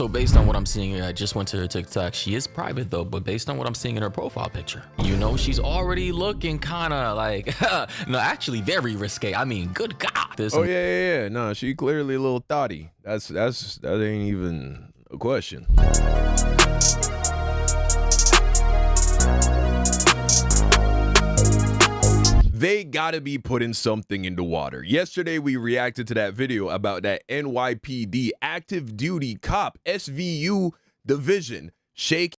So based on what I'm seeing here, I just went to her TikTok. She is private though, but based on what I'm seeing in her profile picture, you know, she's already looking kind of like, no, actually very risque. I mean, good God. Yeah. No, she clearly a little thotty. That ain't even a question. They gotta be putting something in the water. Yesterday, we reacted to that video about that NYPD active duty cop SVU division shaking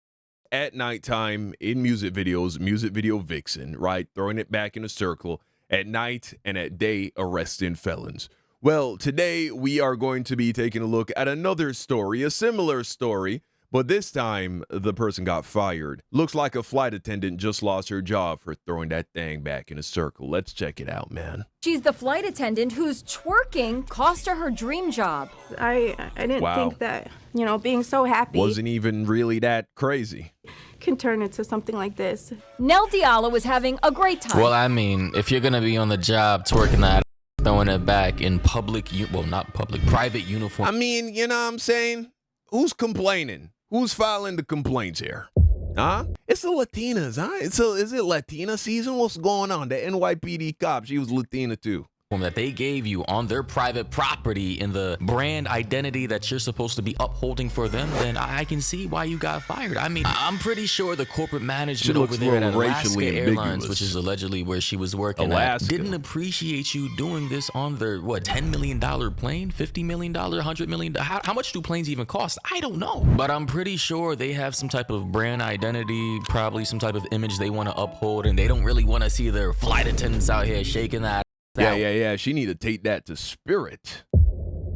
at nighttime in music videos, music video vixen, right? Throwing it back in a circle at night and at day arresting felons. Well, today we are going to be taking a look at another story, a similar story, but this time the person got fired. Looks like a flight attendant just lost her job for throwing that thing back in a circle. Let's check it out, man. She's the flight attendant whose twerking cost her dream job. I didn't think that, you know, being so happy wasn't even really that crazy. Can turn into something like this. Nell Diallo was having a great time. Well, I mean, if you're gonna be on the job twerking that, throwing it back in public, well, not public, private uniform. I mean, you know what I'm saying? Who's complaining? Who's filing the complaints here? Huh? It's the Latinas, huh? Is it Latina season? What's going on? The NYPD cop, she was Latina too. That they gave you on their private property in the brand identity that you're supposed to be upholding for them, then I can see why you got fired. I mean, I'm pretty sure the corporate management over there at Alaskan Airlines, which is allegedly where she was working at, didn't appreciate you doing this on their, what, $10 million plane? $50 million? $100 million? How much do planes even cost? I don't know. But I'm pretty sure they have some type of brand identity, probably some type of image they want to uphold, and they don't really want to see their flight attendants out here shaking that. Yeah. She need to take that to Spirit.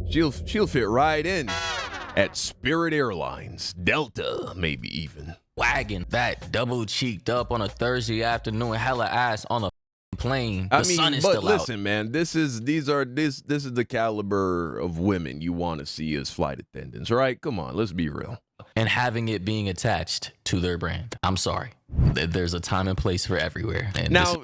She'll fit right in at Spirit Airlines, Delta, maybe even. Wagon that double cheeked up on a Thursday afternoon, hella ass on a plane. The sun is still listen, out. Man, this is the caliber of women you want to see as flight attendants, right? Come on, let's be real. And having it being attached to their brand. I'm sorry. There's a time and place for everywhere. And now,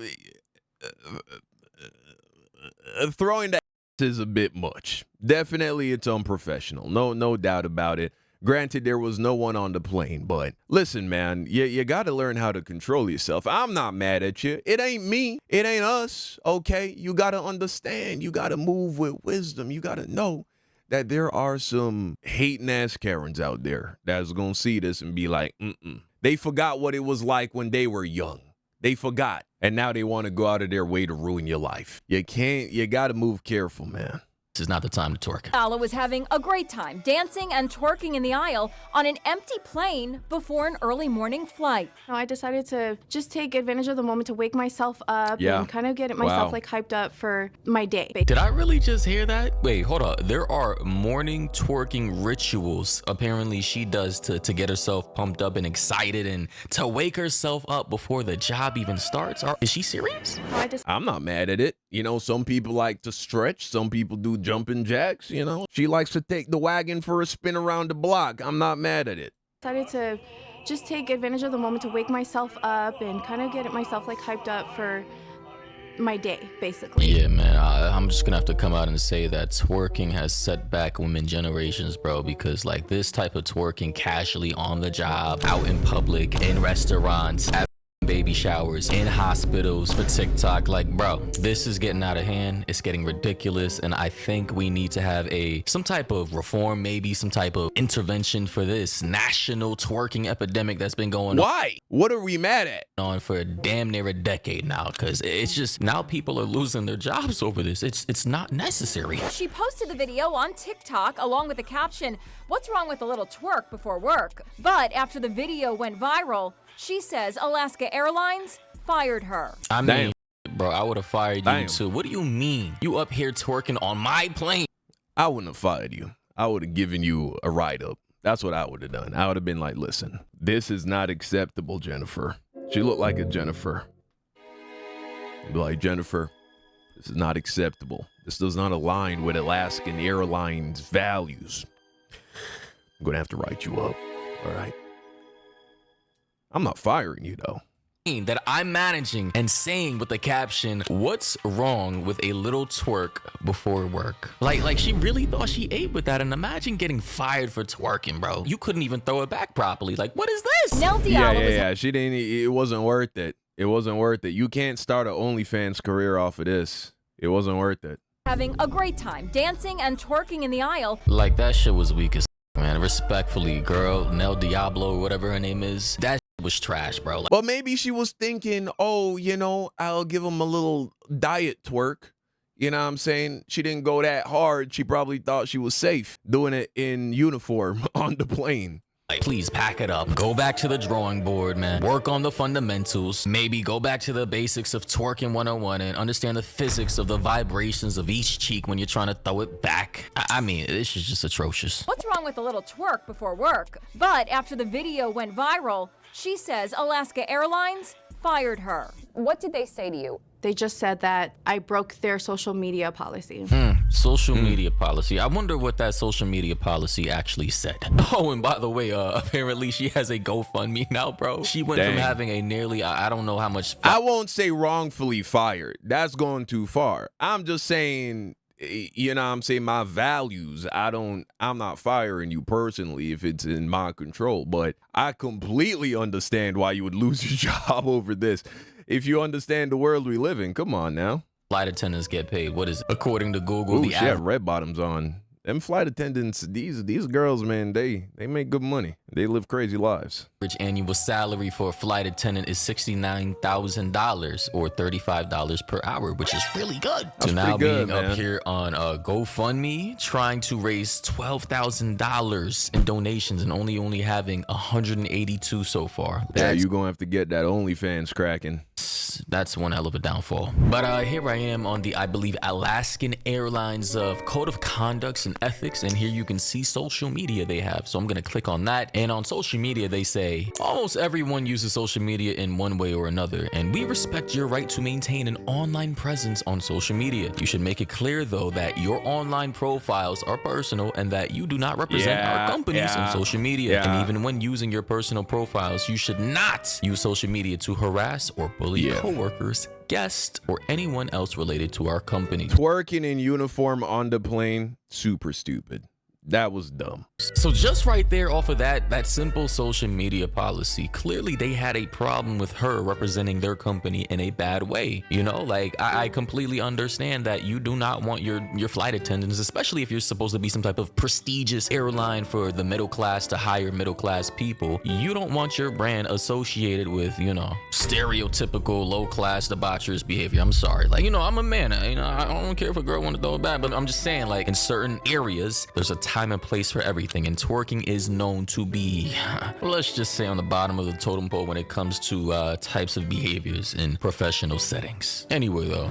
throwing that is a bit much. Definitely it's unprofessional. No doubt about it. Granted, there was no one on the plane, but listen, man, you got to learn how to control yourself. I'm not mad at you. It ain't me. It ain't us, okay? You got to understand. You got to move with wisdom. You got to know that there are some hating-ass Karens out there that's going to see this and be like, They forgot what it was like when they were young. They forgot. And now they want to go out of their way to ruin your life. You got to move careful, man. This is not the time to twerk. Diallo was having a great time dancing and twerking in the aisle on an empty plane before an early morning flight. I decided to just take advantage of the moment to wake myself up and kind of get myself like hyped up for my day. Did I really just hear that? Wait, hold up. There are morning twerking rituals apparently she does to get herself pumped up and excited and to wake herself up before the job even starts. Is she serious? I'm not mad at it. You know, some people like to stretch. Some people do jumping jacks, you know. She likes to take the wagon for a spin around the block. I'm not mad at it. Decided to just take advantage of the moment to wake myself up and kind of get myself like hyped up for my day, basically. Yeah, man, I'm just gonna have to come out and say that twerking has set back women generations, bro, because like this type of twerking casually on the job, out in public, in restaurants, at baby showers, in hospitals, for TikTok, like, bro, this is getting out of hand. It's getting ridiculous, and I think we need to have some type of reform, maybe some type of intervention for this national twerking epidemic that's been going on. Why? What are we mad at? On for damn near a decade now, because it's just now people are losing their jobs over this. It's not necessary. She posted the video on TikTok along with the caption, "What's wrong with a little twerk before work?" But after the video went viral, she says Alaska Airlines fired her. I mean, bro, I would have fired you too. What do you mean? You up here twerking on my plane? I wouldn't have fired you. I would have given you a write-up. That's what I would have done. I would have been like, listen, this is not acceptable, Jennifer. She looked like a Jennifer. I'd be like, Jennifer, this is not acceptable. This does not align with Alaskan Airlines values. I'm going to have to write you up, all right? I'm not firing you, though. that I'm managing and saying with the caption, "What's wrong with a little twerk before work?" Like she really thought she ate with that. And imagine getting fired for twerking, bro. You couldn't even throw it back properly. Like, what is this? Nell Diallo Yeah. She didn't. It wasn't worth it. It wasn't worth it. You can't start an OnlyFans career off of this. It wasn't worth it. having a great time dancing and twerking in the aisle. Like, that shit was weak as man. Respectfully, girl, Nell Diablo or whatever her name is, that was trash, bro. Well, maybe she was thinking, oh, I'll give him a little diet twerk. You know what I'm saying? She didn't go that hard. She probably thought she was safe doing it in uniform on the plane. Like, please pack it up. Go back to the drawing board, man. Work on the fundamentals. Maybe go back to the basics of twerking 101 and understand the physics of the vibrations of each cheek when you're trying to throw it back. I mean, this is just atrocious. What's wrong with a little twerk before work? But after the video went viral, she says Alaska Airlines fired her. What did they say to you? They just said that I broke their social media policy. Social media policy. I wonder what that social media policy actually said. Oh, and by the way, apparently she has a GoFundMe now, bro. She went from having a nearly, I don't know how much. I won't say wrongfully fired. That's going too far. I'm just saying, you know what I'm saying, my values. I'm not firing you personally if it's in my control, but I completely understand why you would lose your job over this. If you understand the world we live in, come on now. Flight attendants get paid. What is it? According to Google, Ooh, she had red bottoms on. Them flight attendants, these girls, man, they make good money. They live crazy lives. Average annual salary for a flight attendant is $69,000 or $35 per hour, which is really good. That's so now good, being man. up here on GoFundMe, trying to raise $12,000 in donations and only having 182 so far. Yeah, you're going to have to get that OnlyFans cracking. That's one hell of a downfall. But here I am on the, I believe, Alaskan Airlines Code of Conducts and Ethics, and here you can see social media they have. So I'm gonna click on that, and on social media they say, almost everyone uses social media in one way or another, and we respect your right to maintain an online presence on social media. You should make it clear, though, that your online profiles are personal and that you do not represent our companies on social media. And even when using your personal profiles, you should not use social media to harass or bully coworkers, guests, or anyone else related to our company. Twerking in uniform on the plane, super stupid. That was dumb. So just right there off of that simple social media policy, clearly they had a problem with her representing their company in a bad way. You know, like I completely understand that you do not want your flight attendants, especially if you're supposed to be some type of prestigious airline for the middle class to hire middle class people. You don't want your brand associated with, stereotypical low class debaucherous behavior. I'm sorry. Like, I'm a man. I don't care if a girl want to throw it back, but I'm just saying, like, in certain areas, there's a time and place for everything, and twerking is known to be, let's just say, on the bottom of the totem pole when it comes to types of behaviors in professional settings. Anyway, though,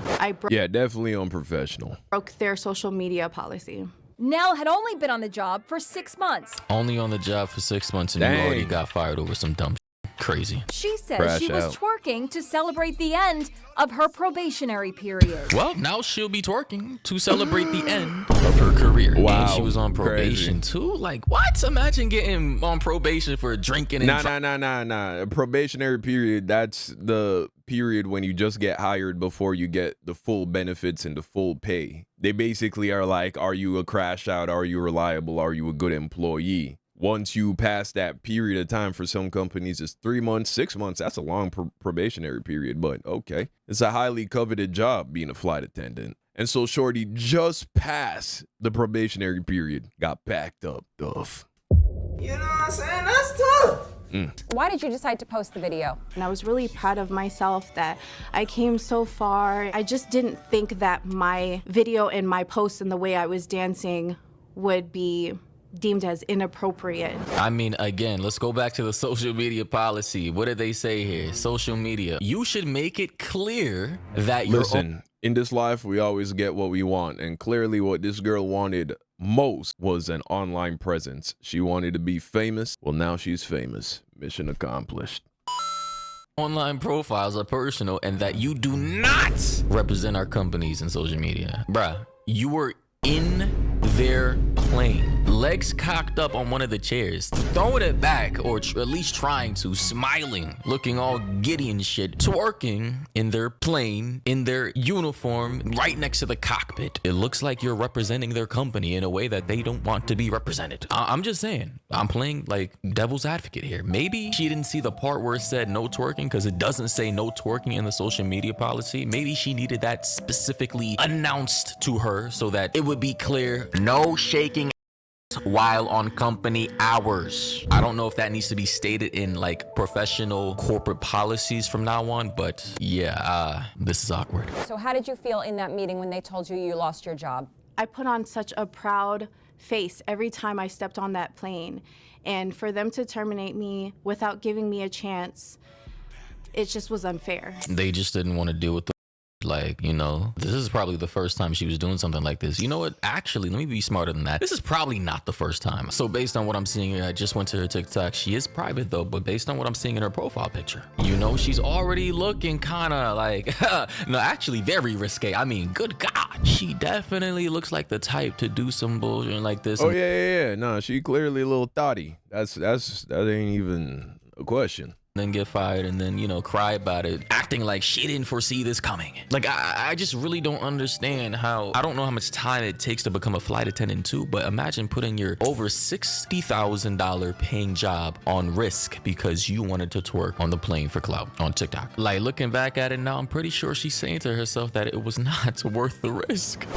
Yeah, definitely unprofessional. Broke their social media policy. Nell had only been on the job for 6 months. only on the job for 6 months, and you already got fired over some dumb shit. Crazy. She says Crash she was out. twerking to celebrate the end of her probationary period. Well, now she'll be twerking to celebrate the end of her career. Wow, And she was on probation too. Like, what? Imagine getting on probation for drinking and Nah. Probationary period, that's the period when you just get hired before you get the full benefits and the full pay. They basically are like, are you a crash out? Are you reliable? Are you a good employee? Once you pass that period of time, for some companies, it's 3 months, 6 months. That's a long probationary period, but okay. It's a highly coveted job being a flight attendant. And so Shorty just passed the probationary period, got packed up. Tough. You know what I'm saying? That's tough. Why did you decide to post the video? And I was really proud of myself that I came so far. I just didn't think that my video and my post and the way I was dancing would be deemed as inappropriate. I mean, again, let's go back to the social media policy. What did they say here? Social media. You should make it clear that you're... Listen, in this life, we always get what we want. And clearly what this girl wanted most was an online presence. She wanted to be famous. Well, now she's famous. Mission accomplished. Online profiles are personal and that you do not represent our companies in social media. Bruh, you were in their plane, legs cocked up on one of the chairs, throwing it back, or at least trying to, smiling, looking all giddy and shit, twerking in their plane, in their uniform, right next to the cockpit. It looks like you're representing their company in a way that they don't want to be represented. I'm just saying, I'm playing like devil's advocate here. Maybe she didn't see the part where it said no twerking because it doesn't say no twerking in the social media policy. Maybe she needed that specifically announced to her so that it would be clear, no shaking while on company hours. I don't know if that needs to be stated in like professional corporate policies from now on, but yeah, this is awkward. So how did you feel in that meeting when they told you you lost your job? I put on such a proud face every time I stepped on that plane. And for them to terminate me without giving me a chance, it just was unfair. They just didn't want to deal with the, like, you know, this is probably the first time she was doing something like this. You know what? Actually, let me be smarter than that. This is probably not the first time. So based on what I'm seeing, I just went to her TikTok. She is private though, but based on what I'm seeing in her profile picture, you know, she's already looking kind of like, no, actually very risque. I mean, good God. She definitely looks like the type to do some bullshit like this. Oh, yeah. No, she clearly a little thotty. That ain't even a question. Then get fired and then, you know, cry about it, acting like she didn't foresee this coming. Like, I just really don't understand how, I don't know how much time it takes to become a flight attendant too, but imagine putting your over $60,000 paying job on risk because you wanted to twerk on the plane for clout on TikTok. Like, looking back at it now, I'm pretty sure she's saying to herself that it was not worth the risk.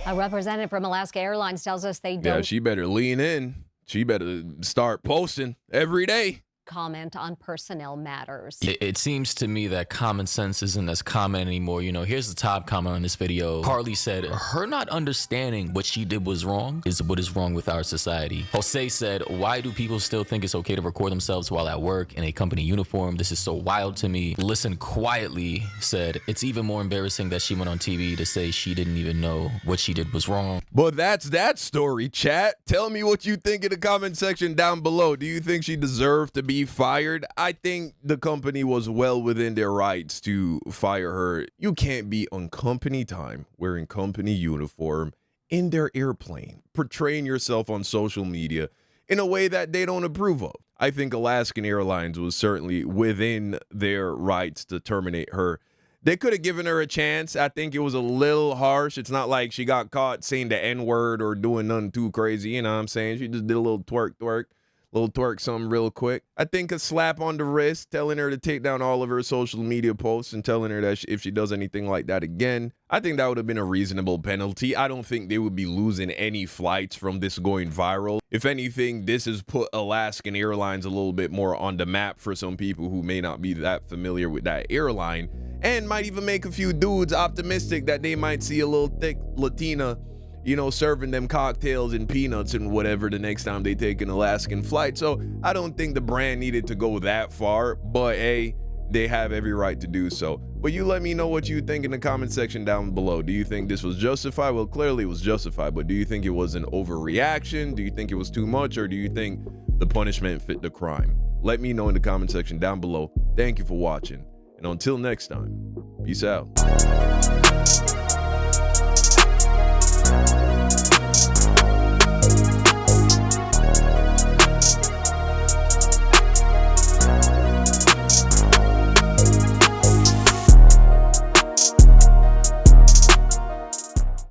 A representative from Alaska Airlines tells us they don't She better lean in. She better start posting every day. comment on personnel matters. It seems to me that common sense isn't as common anymore. You know, here's the top comment on this video. Carly said, her not understanding what she did was wrong is what is wrong with our society. Jose said, why do people still think it's okay to record themselves while at work in a company uniform? This is so wild to me. Listen quietly said, it's even more embarrassing that she went on TV to say she didn't even know what she did was wrong. But that's that story, chat. Tell me what you think in the comment section down below. Do you think she deserved to be fired? I think the company was well within their rights to fire her. You can't be on company time wearing company uniform in their airplane, portraying yourself on social media in a way that they don't approve of. I think Alaskan Airlines was certainly within their rights to terminate her. They could have given her a chance. I think it was a little harsh. It's not like she got caught saying the N-word or doing nothing too crazy. You know what I'm saying? She just did a little twerk something real quick. I think a slap on the wrist, telling her to take down all of her social media posts and telling her that if she does anything like that again, I think that would have been a reasonable penalty. I don't think they would be losing any flights from this going viral. If anything, this has put Alaskan Airlines a little bit more on the map for some people who may not be that familiar with that airline, and might even make a few dudes optimistic that they might see a little thick Latina, you know, serving them cocktails and peanuts and whatever the next time they take an Alaskan flight. So I don't think the brand needed to go that far, but hey, they have every right to do so. But you let me know what you think in the comment section down below. Do you think this was justified? Well, clearly it was justified, but do you think it was an overreaction? Do you think it was too much? Or do you think the punishment fit the crime? Let me know in the comment section down below. Thank you for watching. And until next time, peace out.